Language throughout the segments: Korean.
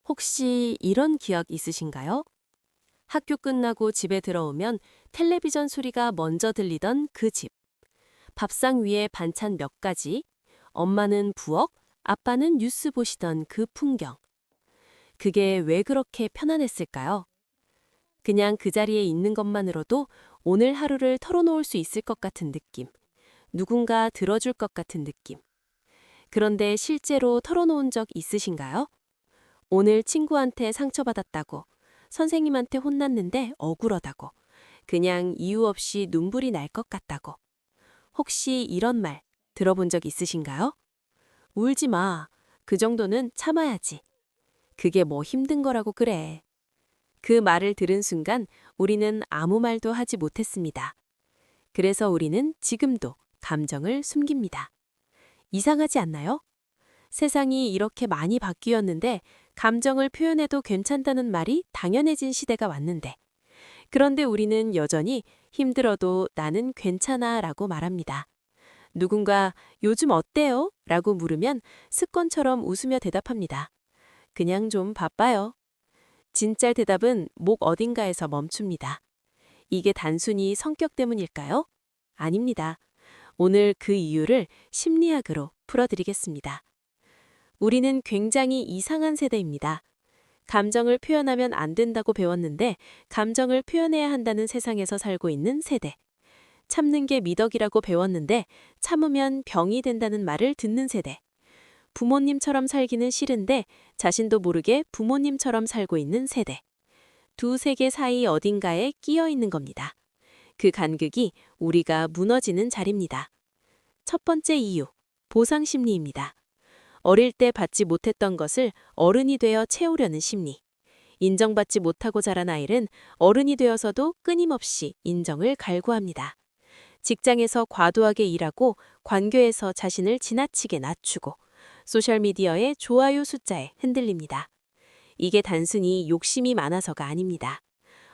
혹시 이런 기억 있으신가요? 학교 끝나고 집에 들어오면 텔레비전 소리가 먼저 들리던 그 집. 밥상 위에 반찬 몇 가지, 엄마는 부엌, 아빠는 뉴스 보시던 그 풍경. 그게 왜 그렇게 편안했을까요? 그냥 그 자리에 있는 것만으로도 오늘 하루를 털어놓을 수 있을 것 같은 느낌. 누군가 들어줄 것 같은 느낌. 그런데 실제로 털어놓은 적 있으신가요? 오늘 친구한테 상처받았다고, 선생님한테 혼났는데 억울하다고, 그냥 이유 없이 눈물이 날 것 같다고. 혹시 이런 말 들어본 적 있으신가요? 울지 마. 그 정도는 참아야지. 그게 뭐 힘든 거라고 그래. 그 말을 들은 순간 우리는 아무 말도 하지 못했습니다. 그래서 우리는 지금도 감정을 숨깁니다. 이상하지 않나요? 세상이 이렇게 많이 바뀌었는데 감정을 표현해도 괜찮다는 말이 당연해진 시대가 왔는데 그런데 우리는 여전히 힘들어도 나는 괜찮아 라고 말합니다. 누군가 요즘 어때요? 라고 물으면 습관처럼 웃으며 대답합니다. 그냥 좀 바빠요. 진짜 대답은 목 어딘가에서 멈춥니다. 이게 단순히 성격 때문일까요? 아닙니다. 오늘 그 이유를 심리학으로 풀어드리겠습니다. 우리는 굉장히 이상한 세대입니다. 감정을 표현하면 안 된다고 배웠는데 감정을 표현해야 한다는 세상에서 살고 있는 세대. 참는 게 미덕이라고 배웠는데 참으면 병이 된다는 말을 듣는 세대. 부모님처럼 살기는 싫은데 자신도 모르게 부모님처럼 살고 있는 세대. 두 세계 사이 어딘가에 끼어 있는 겁니다. 그 간극이 우리가 무너지는 자리입니다. 첫 번째 이유, 보상 심리입니다. 어릴 때 받지 못했던 것을 어른이 되어 채우려는 심리. 인정받지 못하고 자란 아이는 어른이 되어서도 끊임없이 인정을 갈구합니다. 직장에서 과도하게 일하고 관계에서 자신을 지나치게 낮추고 소셜미디어의 좋아요 숫자에 흔들립니다. 이게 단순히 욕심이 많아서가 아닙니다.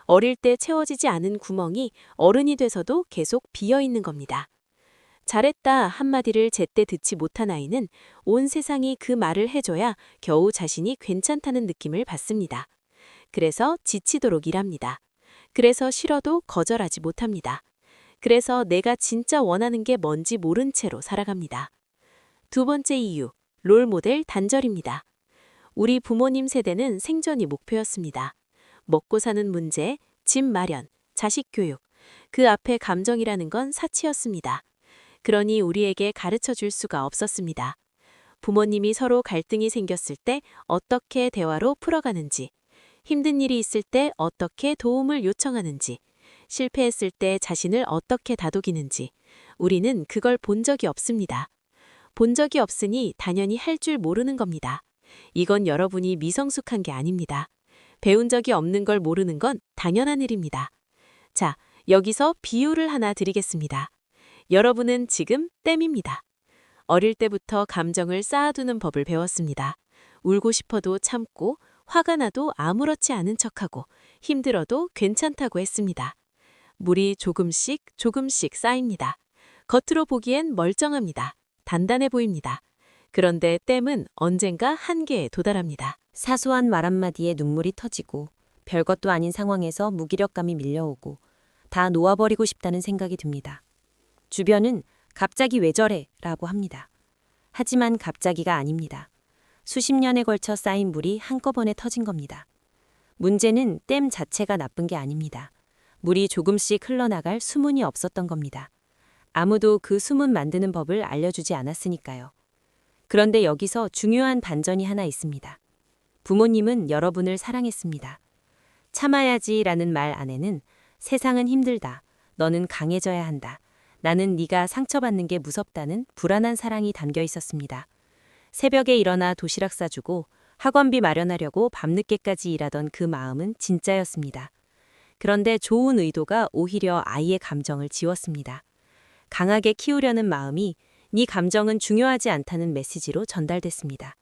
어릴 때 채워지지 않은 구멍이 어른이 돼서도 계속 비어 있는 겁니다. 잘했다 한마디를 제때 듣지 못한 아이는 온 세상이 그 말을 해줘야 겨우 자신이 괜찮다는 느낌을 받습니다. 그래서 지치도록 일합니다. 그래서 싫어도 거절하지 못합니다. 그래서 내가 진짜 원하는 게 뭔지 모른 채로 살아갑니다. 두 번째 이유, 롤모델 단절입니다. 우리 부모님 세대는 생존이 목표였습니다. 먹고 사는 문제, 집 마련, 자식 교육, 그 앞에 감정이라는 건 사치였습니다. 그러니 우리에게 가르쳐 줄 수가 없었습니다. 부모님이 서로 갈등이 생겼을 때 어떻게 대화로 풀어가는지, 힘든 일이 있을 때 어떻게 도움을 요청하는지, 실패했을 때 자신을 어떻게 다독이는지, 우리는 그걸 본 적이 없습니다. 본 적이 없으니 당연히 할 줄 모르는 겁니다. 이건 여러분이 미성숙한 게 아닙니다. 배운 적이 없는 걸 모르는 건 당연한 일입니다. 자, 여기서 비유를 하나 드리겠습니다. 여러분은 지금 땜입니다. 어릴 때부터 감정을 쌓아두는 법을 배웠습니다. 울고 싶어도 참고, 화가 나도 아무렇지 않은 척하고, 힘들어도 괜찮다고 했습니다. 물이 조금씩 조금씩 쌓입니다. 겉으로 보기엔 멀쩡합니다. 단단해 보입니다. 그런데 댐은 언젠가 한계에 도달합니다. 사소한 말 한마디에 눈물이 터지고 별것도 아닌 상황에서 무기력감이 밀려오고 다 놓아버리고 싶다는 생각이 듭니다. 주변은 갑자기 왜 저래? 라고 합니다. 하지만 갑자기가 아닙니다. 수십 년에 걸쳐 쌓인 물이 한꺼번에 터진 겁니다. 문제는 댐 자체가 나쁜 게 아닙니다. 물이 조금씩 흘러나갈 수문이 없었던 겁니다. 아무도 그 수문 만드는 법을 알려주지 않았으니까요. 그런데 여기서 중요한 반전이 하나 있습니다. 부모님은 여러분을 사랑했습니다. 참아야지라는 말 안에는 세상은 힘들다. 너는 강해져야 한다. 나는 네가 상처받는 게 무섭다는 불안한 사랑이 담겨 있었습니다. 새벽에 일어나 도시락 싸주고 학원비 마련하려고 밤늦게까지 일하던 그 마음은 진짜였습니다. 그런데 좋은 의도가 오히려 아이의 감정을 지웠습니다. 강하게 키우려는 마음이 네 감정은 중요하지 않다는 메시지로 전달됐습니다.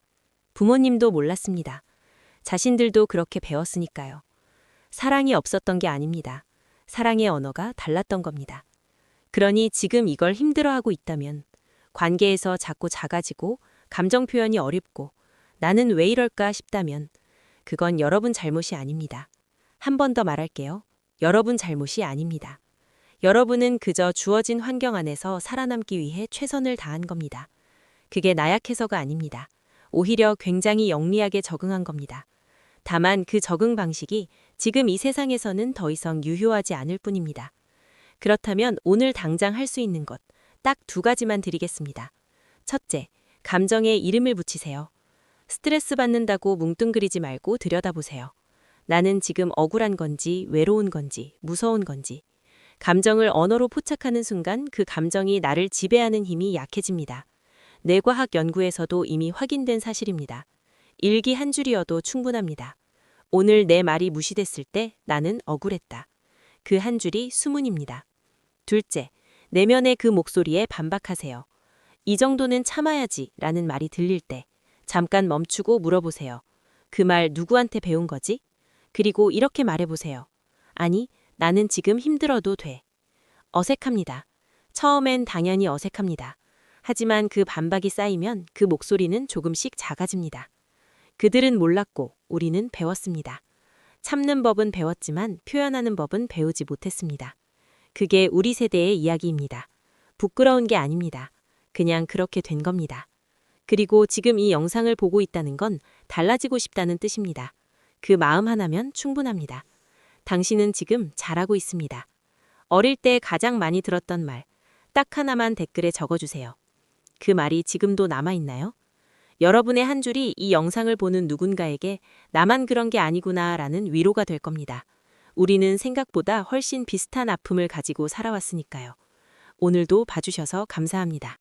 부모님도 몰랐습니다. 자신들도 그렇게 배웠으니까요. 사랑이 없었던 게 아닙니다. 사랑의 언어가 달랐던 겁니다. 그러니 지금 이걸 힘들어하고 있다면 관계에서 자꾸 작아지고 감정 표현이 어렵고 나는 왜 이럴까 싶다면 그건 여러분 잘못이 아닙니다. 한 번 더 말할게요. 여러분 잘못이 아닙니다. 여러분은 그저 주어진 환경 안에서 살아남기 위해 최선을 다한 겁니다. 그게 나약해서가 아닙니다. 오히려 굉장히 영리하게 적응한 겁니다. 다만 그 적응 방식이 지금 이 세상에서는 더 이상 유효하지 않을 뿐입니다. 그렇다면 오늘 당장 할 수 있는 것, 딱 2가지만 드리겠습니다. 첫째, 감정에 이름을 붙이세요. 스트레스 받는다고 뭉뚱그리지 말고 들여다보세요. 나는 지금 억울한 건지, 외로운 건지, 무서운 건지. 감정을 언어로 포착하는 순간 그 감정이 나를 지배하는 힘이 약해집니다. 뇌과학 연구에서도 이미 확인된 사실입니다. 일기 한 줄이어도 충분합니다. 오늘 내 말이 무시됐을 때 나는 억울했다. 그 한 줄이 수문입니다. 둘째, 내면의 그 목소리에 반박하세요. 이 정도는 참아야지 라는 말이 들릴 때 잠깐 멈추고 물어보세요. 그 말 누구한테 배운 거지? 그리고 이렇게 말해보세요. 아니, 나는 지금 힘들어도 돼. 어색합니다. 처음엔 당연히 어색합니다. 하지만 그 반박이 쌓이면 그 목소리는 조금씩 작아집니다. 그들은 몰랐고 우리는 배웠습니다. 참는 법은 배웠지만 표현하는 법은 배우지 못했습니다. 그게 우리 세대의 이야기입니다. 부끄러운 게 아닙니다. 그냥 그렇게 된 겁니다. 그리고 지금 이 영상을 보고 있다는 건 달라지고 싶다는 뜻입니다. 그 마음 하나면 충분합니다. 당신은 지금 잘하고 있습니다. 어릴 때 가장 많이 들었던 말, 딱 하나만 댓글에 적어주세요. 그 말이 지금도 남아있나요? 여러분의 한 줄이 이 영상을 보는 누군가에게 나만 그런 게 아니구나 라는 위로가 될 겁니다. 우리는 생각보다 훨씬 비슷한 아픔을 가지고 살아왔으니까요. 오늘도 봐주셔서 감사합니다.